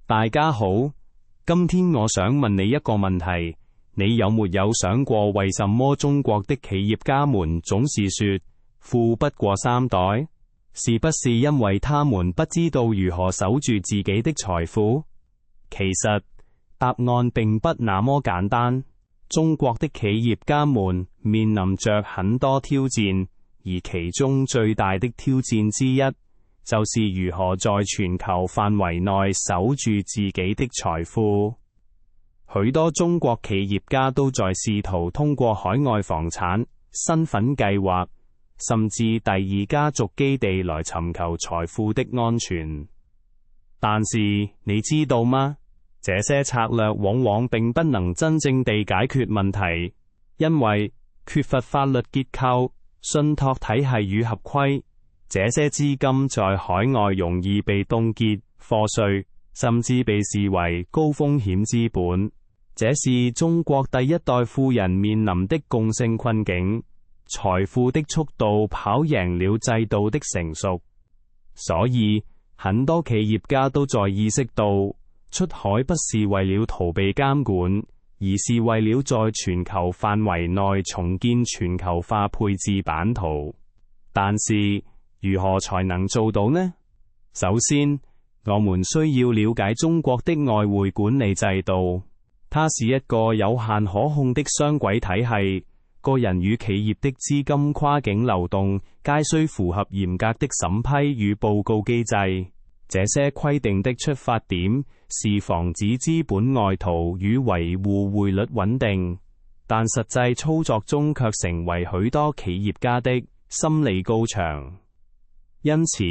大家好，今天我想問你一個問題，你有沒有想過為什麼中國的企業家們總是說富不過三代？是不是因為他們不知道如何守住自己的財富？其實答案並不那麼簡單。中國的企業家們面臨着很多挑戰，而其中最大的挑戰之一，就是如何在全球範圍內守住自己的財富。許多中國企業家都在試圖通過海外房產、身份計劃，甚至第二家族基地來尋求財富的安全。但是你知道嗎？這些策略往往並不能真正地解決問題，因為缺乏法律結構、信託體系與合規。這些資金在海外容易被凍結、課稅，甚至被視為高風險資本。這是中國第一代富人面臨的共性困境。財富的速度跑贏了制度的成熟，所以很多企業家都在意識到，出海不是為了逃避監管，而是為了在全球範圍內重建全球化配置版圖。但是如何才能做到呢？首先，我們需要了解中國的外匯管理制度，它是一個有限可控的雙軌體系，個人與企業的資金跨境流動皆需符合嚴格的審批與報告機制。這些規定的出發點是防止資本外逃與維護匯率穩定，但實際操作中卻成為許多企業家的心理高牆。因此，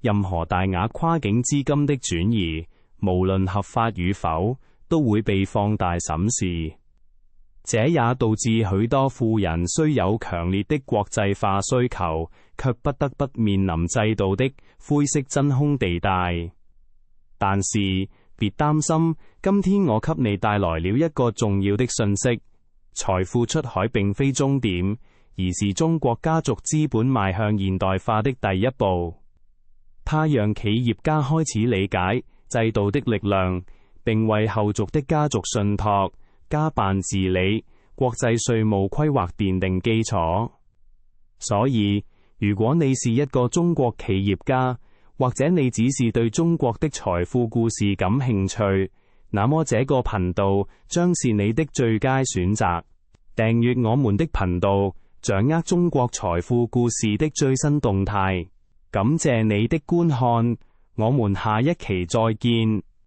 任何大額跨境資金的轉移，無論合法與否，都會被放大審視。這也導致許多富人雖有強烈的國際化需求，卻不得不面臨制度的灰色真空地帶。但是，別擔心，今天我給你帶來了一個重要的訊息：財富出海並非終點，而是中國家族資本邁向現代化的第一步。它讓企業家開始理解制度的力量，並為後續的家族信託、家辦治理、國際稅務規劃奠定基礎。所以，如果你是一個中國企業家，或者你只是對中國的財富故事感興趣，那麼這個頻道將是你的最佳選擇。訂閱我們的頻道，掌握中國財富故事的最新動態。感謝你的觀看，我們下一期再見。